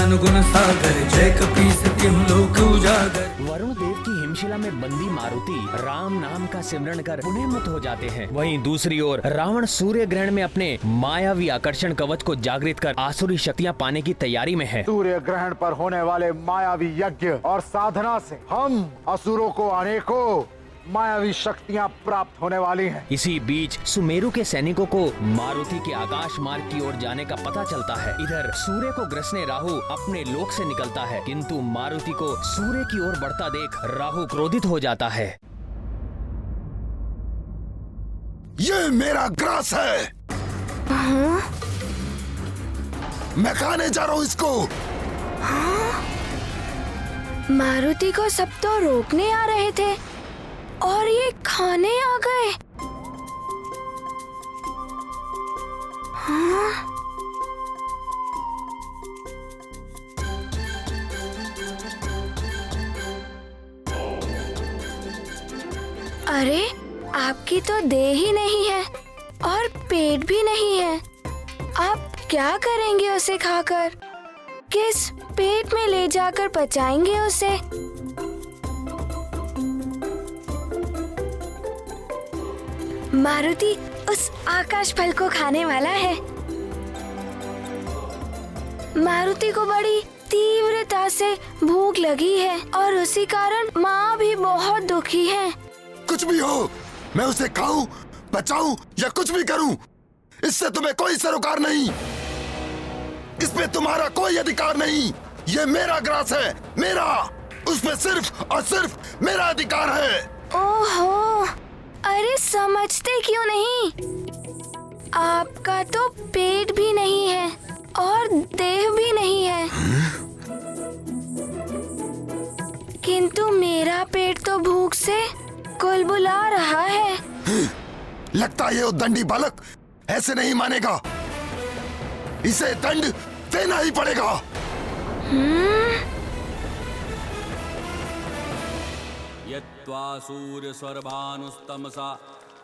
ज्ञान गुण सागर, जय कपीस तिहुँ लोक उजागर। वरुण देव की हिमशिला में बंदी मारुति राम नाम का सिमरन कर पुनः मुक्त हो जाते हैं। वहीं दूसरी ओर रावण सूर्य ग्रहण में अपने मायावी आकर्षण कवच को जागृत कर आसुरी शक्तियां पाने की तैयारी में है। सूर्य ग्रहण पर होने वाले मायावी यज्ञ और साधना से हम असुरों को अनेकों मायावी शक्तियां प्राप्त होने वाली हैं। इसी बीच सुमेरु के सैनिकों को मारुति के आकाश मार्ग की ओर जाने का पता चलता है। इधर सूर्य को ग्रसने राहु अपने लोक से निकलता है, किंतु मारुति को सूर्य की ओर बढ़ता देख राहु क्रोधित हो जाता है। ये मेरा ग्रास है। मैं खाने जा रहा हूँ इसको। मारुति को सब तो रोकने आ रहे थे और ये खाने आ गए। हाँ? अरे आपकी तो देह ही नहीं है और पेट भी नहीं है। आप क्या करेंगे उसे खाकर? किस पेट में ले जाकर पचाएंगे उसे? मारुति उस आकाश फल को खाने वाला है। मारुति को बड़ी तीव्रता से भूख लगी है और उसी कारण माँ भी बहुत दुखी है। कुछ भी हो, मैं उसे खाऊं, बचाऊं या कुछ भी करूं, इससे तुम्हें कोई सरोकार नहीं। इस पे तुम्हारा कोई अधिकार नहीं। ये मेरा ग्रास है, मेरा। उसमें सिर्फ और सिर्फ मेरा अधिकार है। ओहो, अरे समझते क्यों नहीं? आपका तो पेट भी नहीं है और देह भी नहीं है। किंतु मेरा पेट तो भूख से कुलबुला रहा है। लगता है ये उद्दंडी बालक ऐसे नहीं मानेगा। इसे दंड देना ही पड़ेगा। यत्वा सूर्यस्वर्भानुस्तमसा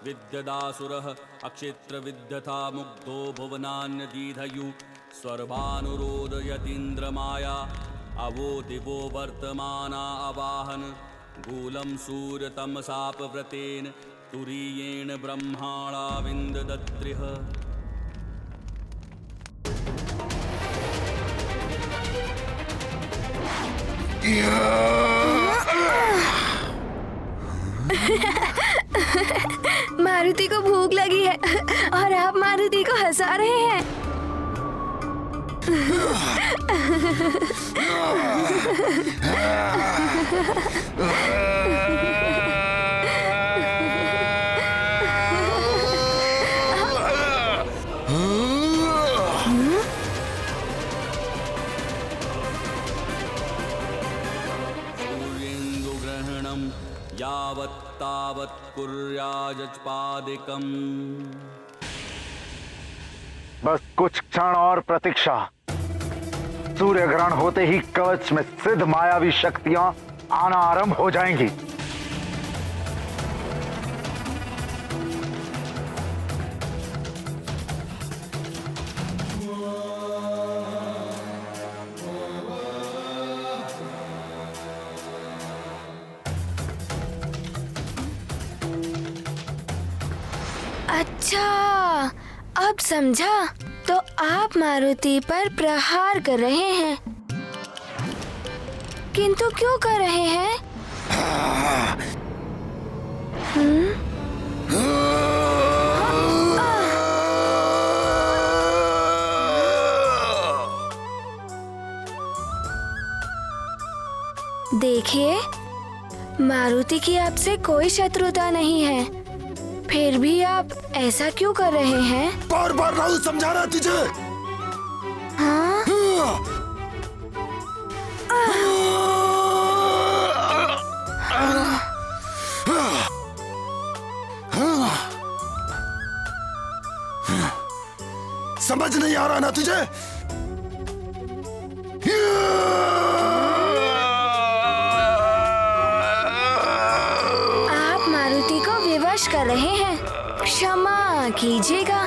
विद्यदासुरः अक्षित्र विद्यथा मुग्धो भुवनान्यदीधयु स्वर्भानुरोदयतीन्द्रमाया अवो दिवो वर्तमाना अवाहन गूलं सूर्यतमसापव्रतेन तुरीयेण ब्रह्माणा विन्ददत्रिः। मारुति को भूख लगी है और आप मारुति को हंसा रहे हैं। यावत् तावत् कुर्याजपादिकम्। बस कुछ क्षण और प्रतीक्षा। सूर्य ग्रहण होते ही कवच में सिद्ध मायावी शक्तियां आना आरंभ हो जाएंगी। अच्छा, अब समझा। तो आप मारुति पर प्रहार कर रहे हैं, किंतु क्यों कर रहे हैं? देखिए, मारुति की आपसे कोई शत्रुता नहीं है, फिर भी आप ऐसा क्यों कर रहे हैं? बार बार राहु समझा रहा तुझे। हाँ? समझ नहीं आ रहा ना तुझे? आप मारुति को विवश कर रहे हैं, क्षमा कीजिएगा।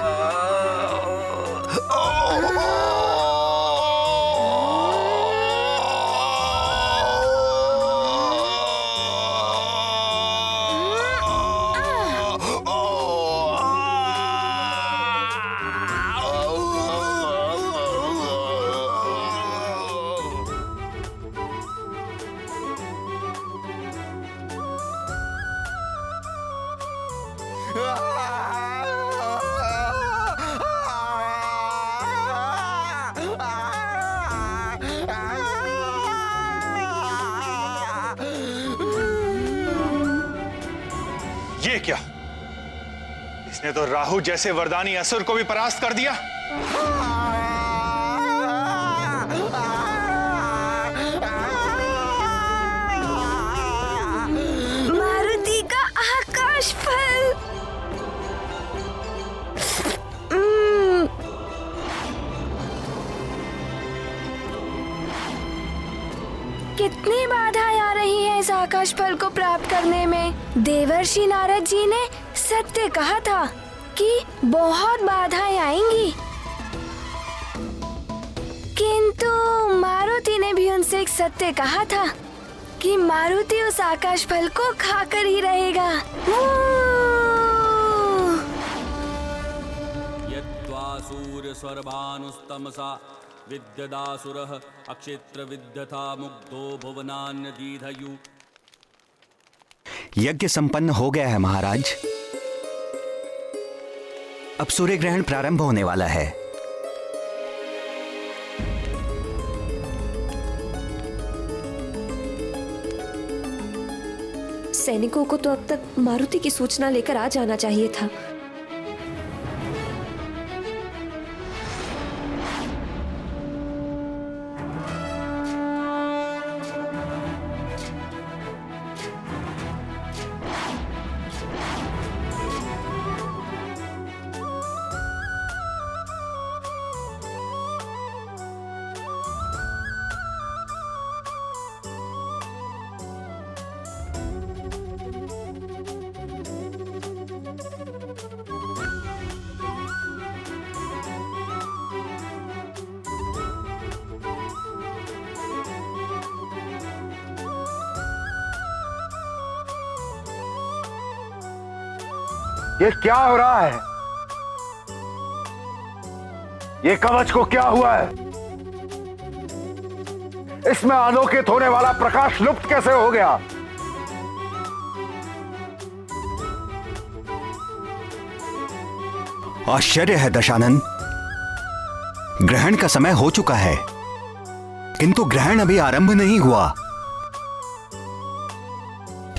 क्या? इसने तो राहु जैसे वरदानी असुर को भी परास्त कर दिया। मारुति का आकाश फल। कितनी बाधाएं आ रही हैं इस आकाश फल को प्राप्त करने में। देवर्षि नारद जी ने सत्य कहा था कि बहुत बाधाएं आएंगी, किंतु मारुति ने भी उनसे एक सत्य कहा था कि मारुति उस आकाश फल को खाकर ही रहेगा। यद्वासूर्य स्वर्भानुस्तमसा विद्यदासुरः अक्षेत्र विद्यथा मुग्धो भुवनान्यदीधयु। यज्ञ संपन्न हो गया है महाराज। अब सूर्य ग्रहण प्रारंभ होने वाला है। सैनिकों को तो अब तक मारुति की सूचना लेकर आ जाना चाहिए था। ये क्या हो रहा है? ये कवच को क्या हुआ है? इसमें आलोकित होने वाला प्रकाश लुप्त कैसे हो गया? आश्चर्य है दशानन। ग्रहण का समय हो चुका है, किंतु ग्रहण अभी आरंभ नहीं हुआ।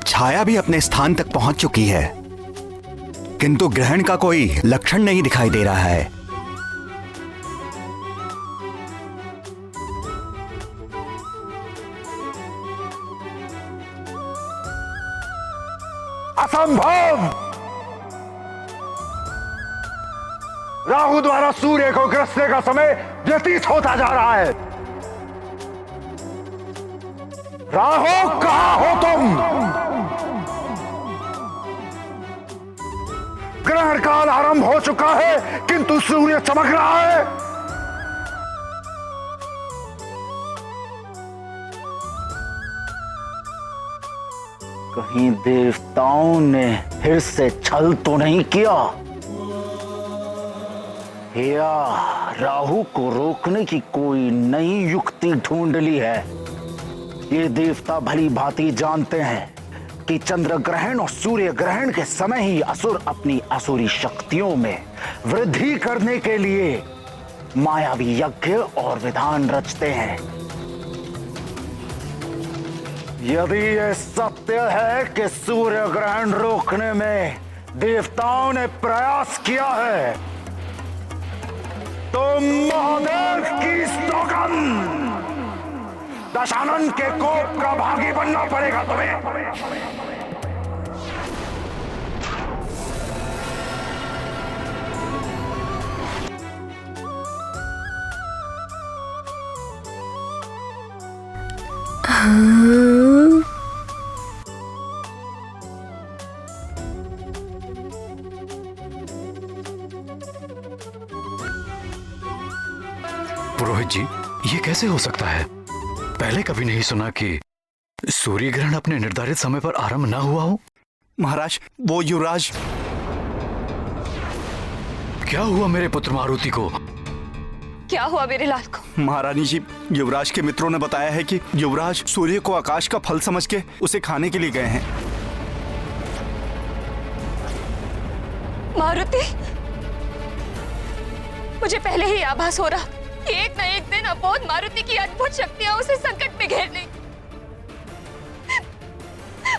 छाया भी अपने स्थान तक पहुंच चुकी है, किंतु ग्रहण का कोई लक्षण नहीं दिखाई दे रहा है। असंभव! राहु द्वारा सूर्य को ग्रसने का समय व्यतीत होता जा रहा है। राहु, कहां हो तुम? ग्रहण काल आरंभ हो चुका है, किंतु सूर्य चमक रहा है। कहीं देवताओं ने फिर से छल तो नहीं किया, या राहु को रोकने की कोई नई युक्ति ढूंढ ली है। ये देवता भली भांति जानते हैं कि चंद्र ग्रहण और सूर्य ग्रहण के समय ही असुर अपनी असुरी शक्तियों में वृद्धि करने के लिए मायावी यज्ञ और विधान रचते हैं। यदि यह सत्य है कि सूर्य ग्रहण रोकने में देवताओं ने प्रयास किया है, तो महादेव की सौगंध, दशानन के कोप का भागी बनना पड़ेगा तुम्हें। पुरोहित जी, ये कैसे हो सकता है? पहले कभी नहीं सुना कि सूर्य ग्रहण अपने निर्धारित समय पर आरंभ ना हुआ हो। महाराज, वो युवराज। क्या हुआ मेरे पुत्र मारुति को? क्या हुआ मेरे लाल को? महारानी जी, युवराज के मित्रों ने बताया है कि युवराज सूर्य को आकाश का फल समझ के उसे खाने के लिए गए हैं। मारुति, मुझे पहले ही आभास हो रहा कि एक न एक दिन अबोध मारुति की अद्भुत शक्तियां उसे संकट में घेर लेंगी।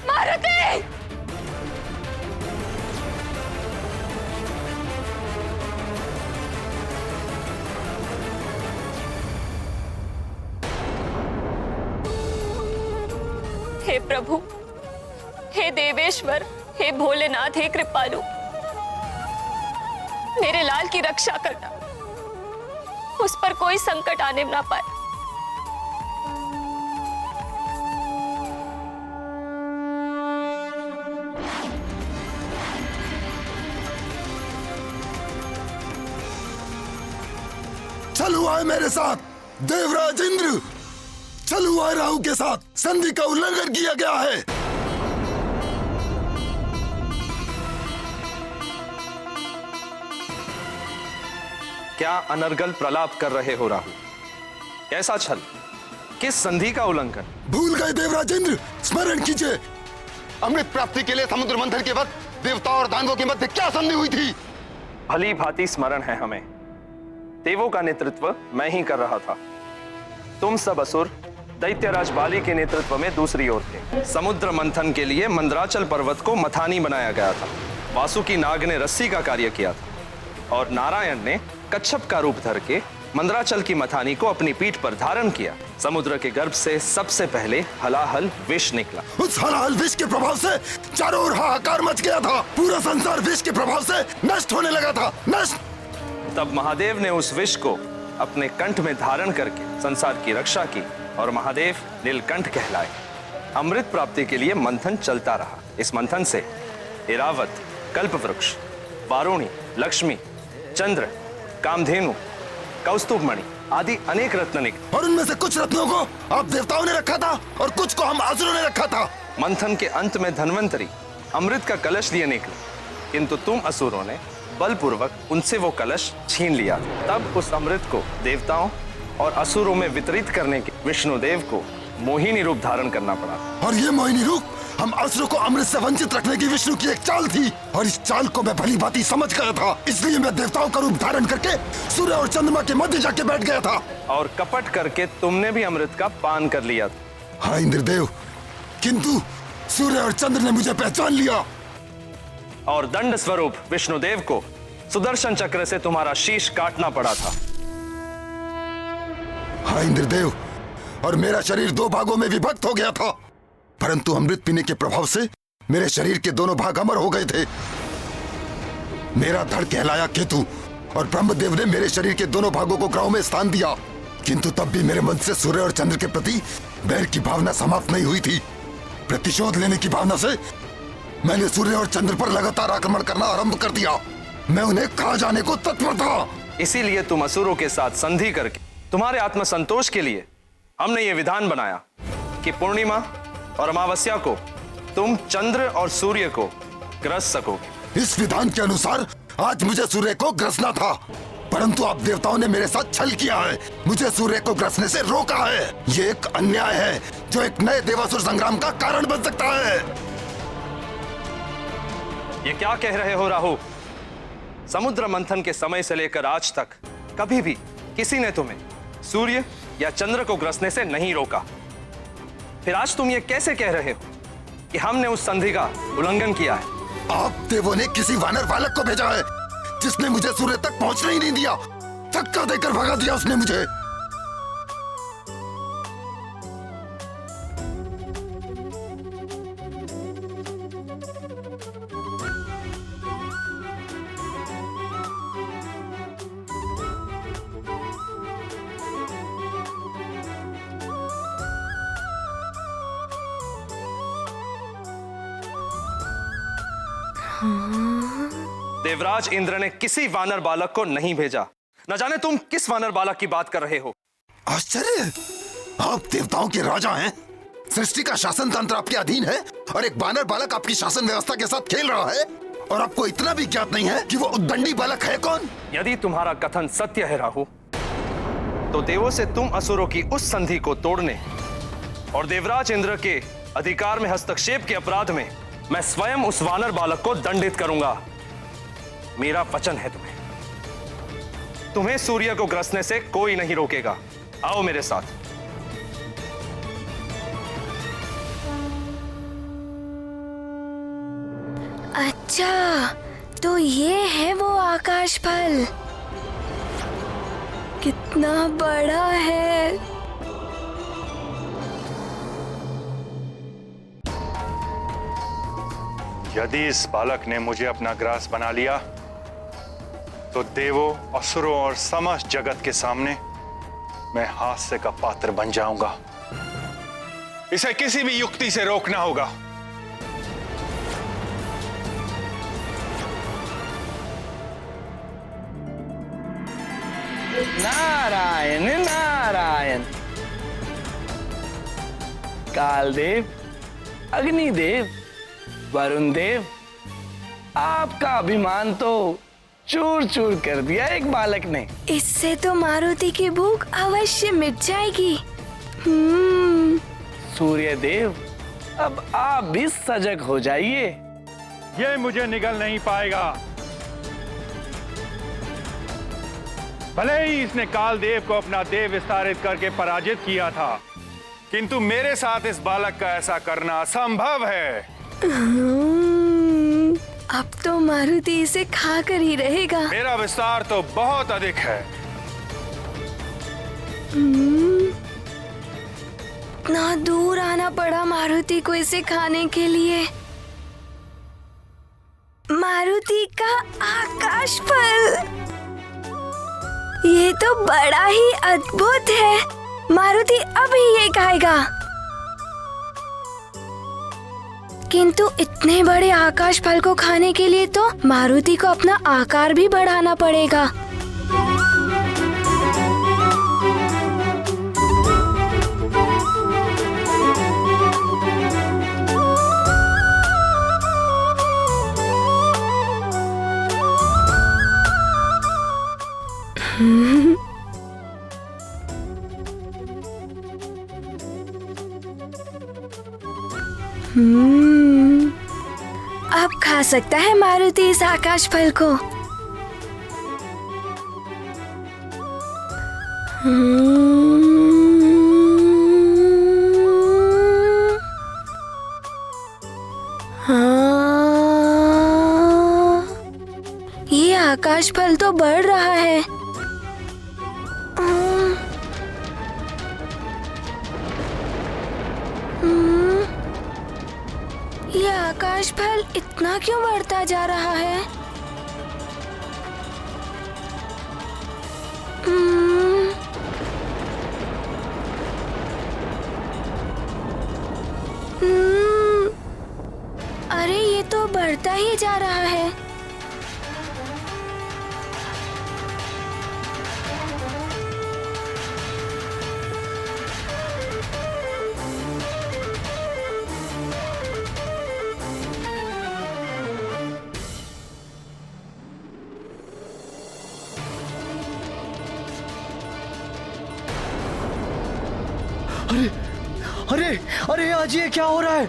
मारुति! हे प्रभु, हे देवेश्वर, हे भोलेनाथ, हे कृपालु, मेरे लाल की रक्षा करना, उस पर कोई संकट आने ना पाए। चलो आए मेरे साथ देवराज इंद्र, चलो आए राहु के साथ, संधि का उल्लंघन किया गया है। क्या अनर्गल प्रलाप कर रहे हो राहु? कैसा छल? किस संधि का उल्लंघन? भूल गए देवराज इंद्र, स्मरण कीजिए। अमृत प्राप्ति के लिए समुद्र मंथन के वक्त देवताओं और दानवों के मध्य क्या संधि हुई थी? भली भांति स्मरण है हमें। देवों का नेतृत्व मैं ही कर रहा था। तुम सब असुर दैत्यराज बाली के नेतृत्व में दूसरी ओर थे। समुद्र मंथन के लिए मंदराचल पर्वत को मथानी बनाया गया था। वासुकी नाग ने रस्सी का कार्य किया था और नारायण ने कच्छप का रूप धर के मंदराचल की मथानी को अपनी पीठ पर धारण किया। समुद्र के गर्भ से सबसे पहले हलाहल विष निकला। उस हलाहल विष के प्रभाव से चारों ओर हाहाकार मच गया था। पूरा संसार विष के प्रभाव से नष्ट होने लगा था। नष्ट। तब महादेव ने उस विष को अपने कंठ में धारण करके संसार की रक्षा की और महादेव नीलकंठ कहलाए। अमृत प्राप्ति के लिए मंथन चलता रहा। इस मंथन से ऐरावत, कल्पवृक्ष, वारुणी, लक्ष्मी, चंद्र, कामधेनु, कौस्तुभमणि आदि अनेक रत्न निकले। और उनमें से कुछ रत्नों को आप देवताओं ने रखा था और कुछ को हम असुरों ने रखा था। मंथन के अंत में धन्वंतरी अमृत का कलश लिए निकले, किंतु तुम असुरों ने बलपूर्वक उनसे वो कलश छीन लिया। तब उस अमृत को देवताओं और असुरों में वितरित करने के विष्णुदेव को मोहिनी रूप धारण करना पड़ा। और ये मोहिनी रूप हम असुरों को अमृत से वंचित रखने की विष्णु की एक चाल थी, और इस चाल को मैं भली भांति समझ गया था। इसलिए मैं देवताओं का रूप धारण करके सूर्य और चंद्रमा के मध्य जाके बैठ गया था। और कपट करके तुमने भी अमृत का पान कर लिया था। हाँ इंद्रदेव, किंतु सूर्य और चंद्र ने मुझे पहचान लिया और दंड स्वरूप विष्णुदेव को सुदर्शन चक्र से तुम्हारा शीश काटना पड़ा था। हाँ इंद्रदेव, और मेरा शरीर दो भागों में विभक्त हो गया था, परंतु अमृत पीने के प्रभाव से मेरे शरीर के दोनों भाग अमर हो गए थे। मेरा धड़ कहलाया केतु और ब्रह्मदेव ने मेरे शरीर के दोनों भागों को ग्रहों में स्थान दिया, किंतु तब भी मेरे मन से सूर्य और चंद्र के प्रति बैर की भावना समाप्त नहीं हुई थी। प्रतिशोध लेने की भावना से मैंने सूर्य और चंद्र पर लगातार आक्रमण करना आरंभ कर दिया। मैं उन्हें खा जाने को तत्पर था। इसीलिए तुम असुरों के साथ संधि करके तुम्हारे आत्मसंतोष के लिए हमने ये विधान बनाया कि पूर्णिमा और अमावस्या को तुम चंद्र और सूर्य को ग्रस सकोगे। इस विधान के अनुसार आज मुझे सूर्य को ग्रसना था, परंतु आप देवताओं ने मेरे साथ छल किया है। मुझे सूर्य को ग्रसने से रोका है। ये एक अन्याय है जो एक नए देवासुर संग्राम का कारण बन सकता है। ये क्या कह रहे हो राहु? समुद्र मंथन के समय से लेकर आज तक कभी भी किसी ने तुम्हें सूर्य या चंद्र को ग्रसने से नहीं रोका। फिर आज तुम ये कैसे कह रहे हो कि हमने उस संधि का उल्लंघन किया है? आप देवों ने किसी वानर बालक को भेजा है जिसने मुझे सूर्य तक पहुंचने ही नहीं दिया। धक्का देकर भगा दिया उसने मुझे। देवराज इंद्र ने किसी वानर बालक को नहीं भेजा। न जाने तुम किस वानर बालक की बात कर रहे हो। आश्चर्य, आप देवताओं के राजा हैं। सृष्टि का शासन तंत्र आपके अधीन है और एक वानर बालक आपकी शासन व्यवस्था के साथ खेल रहा है, और आपको इतना भी ज्ञात नहीं है कि वो उद्दंडी बालक है कौन। यदि तुम्हारा कथन सत्य है राहु, तो देवों से तुम असुरों की उस संधि को तोड़ने और देवराज इंद्र के अधिकार में हस्तक्षेप के अपराध में मैं स्वयं उस वानर बालक को दंडित करूंगा। मेरा वचन है तुम्हें सूर्य को ग्रसने से कोई नहीं रोकेगा। आओ मेरे साथ। अच्छा, तो ये है वो आकाश फल। कितना बड़ा है। यदि इस बालक ने मुझे अपना ग्रास बना लिया तो देवों, असुरों और समस्त जगत के सामने मैं हास्य का पात्र बन जाऊंगा। इसे किसी भी युक्ति से रोकना होगा। नारायण नारायण। कालदेव, अग्निदेव, वरुण देव, आपका अभिमान तो चूर चूर कर दिया एक बालक ने। इससे तो मारुति की भूख अवश्य मिट जाएगी। सूर्य देव, अब आप भी सजग हो जाइए। ये मुझे निगल नहीं पाएगा। भले ही इसने कालदेव को अपना देव विस्तारित करके पराजित किया था, किंतु मेरे साथ इस बालक का ऐसा करना असंभव है। अब तो मारुति इसे खाकर ही रहेगा। मेरा विस्तार तो बहुत अधिक है। इतना दूर आना पड़ा मारुति को इसे खाने के लिए। मारुति का आकाश फल, ये तो बड़ा ही अद्भुत है। मारुति अभी ये खाएगा। किंतु इतने बड़े आकाश फल को खाने के लिए तो मारुति को अपना आकार भी बढ़ाना पड़ेगा। अब खा सकता है मारुति इस आकाश फल को। हाँ, ये आकाश फल तो बढ़ रहा है। ये आकाश फल इतना क्यों बढ़ता जा रहा है? अरे ये तो बढ़ता ही जा रहा है। अरे अरे आज ये क्या हो रहा है?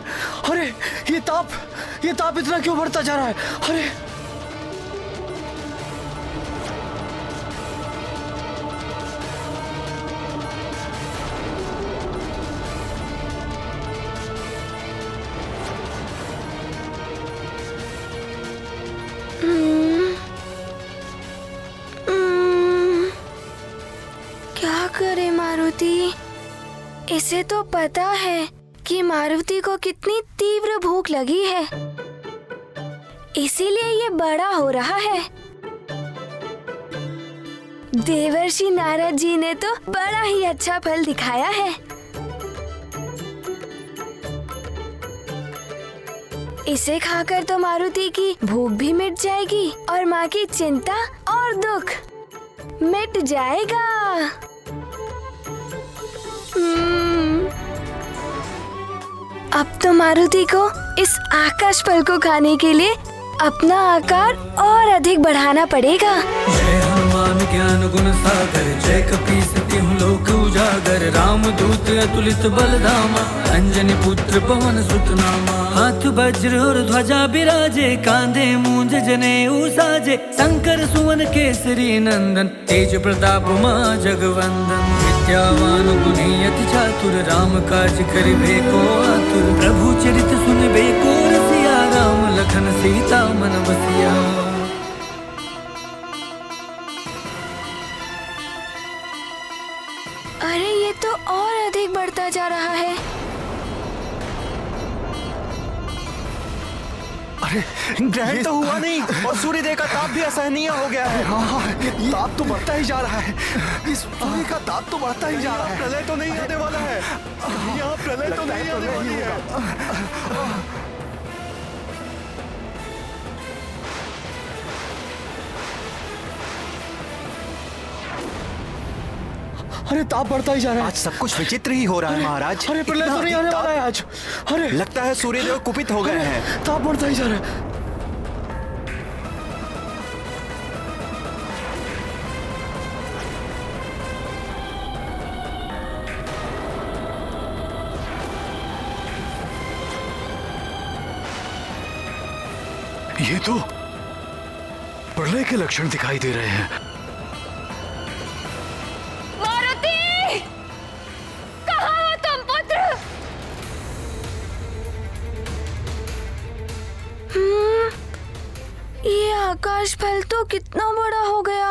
अरे ये ताप इतना क्यों बढ़ता जा रहा है? अरे क्या करे मारुति? इसे तो पता है कि मारुति को कितनी तीव्र भूख लगी है, इसीलिए ये बड़ा हो रहा है। देवर्षि नारद जी ने तो बड़ा ही अच्छा फल दिखाया है। इसे खाकर तो मारुति की भूख भी मिट जाएगी और माँ की चिंता और दुख मिट जाएगा। अब तो मारुति को इस आकाश फल को खाने के लिए अपना आकार और अधिक बढ़ाना पड़ेगा। जय हनुमान ज्ञान गुण सागर, जय कपीस तिहुँ लोक उजागर, राम दूत अतुलित बलधामा, अंजनी पुत्र पवन सुत नामा। हाथ वज्र और ध्वजा बिराजे, कांधे मूंज जनेऊ साजे, शंकर सुवन केसरी नंदन, तेज प्रताप मां जगवंदन। विद्यावान गुणी अति चातुर, राम काज करिबे को आतुर, प्रभु चरित सुनबे को रसिया, राम लखन सीता मन बसिया। अरे ये तो और अधिक बढ़ता जा रहा है। ग्रहण तो हुआ नहीं और सूर्यदेव का ताप भी असहनीय हो गया है। ये ताप तो बढ़ता ही जा रहा है। इस सूर्य का ताप तो बढ़ता ही जा रहा है। प्रलय तो नहीं आने वाला है। यहाँ प्रलय तो नहीं आने वाली है। अरे ताप बढ़ता ही जा रहा है। आज सब कुछ विचित्र ही हो रहा है महाराज। अरे प्रलय तो नहीं आने वाला है आज। अरे लगता है सूर्यदेव कुपित हो गए हैं। ताप बढ़ता ही जा रहा है। ये तो प्रलय के लक्षण दिखाई दे रहे हैं। मारुति! कहाँ हो तुम पुत्र? ये आकाश फल तो कितना बड़ा हो गया।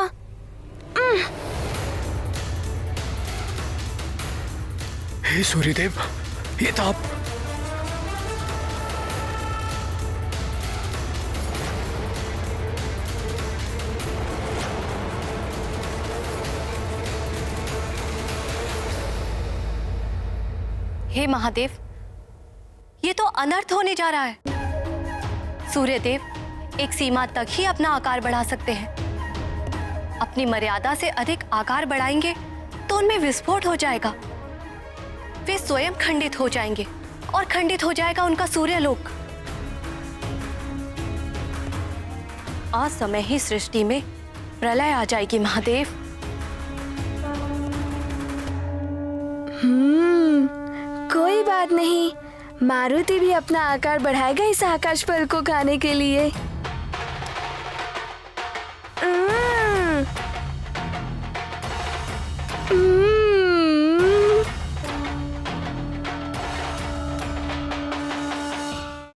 हे सूर्यदेव, ये ताप हे महादेव, ये तो अनर्थ होने जा रहा है। सूर्यदेव एक सीमा तक ही अपना आकार बढ़ा सकते हैं। अपनी मर्यादा से अधिक आकार बढ़ाएंगे तो उनमें विस्फोट हो जाएगा। वे स्वयं खंडित हो जाएंगे और खंडित हो जाएगा उनका सूर्यलोक। असमय ही सृष्टि में प्रलय आ जाएगी महादेव। कोई बात नहीं, मारुति भी अपना आकार बढ़ाएगा इस आकाश फल को खाने के लिए। Mm.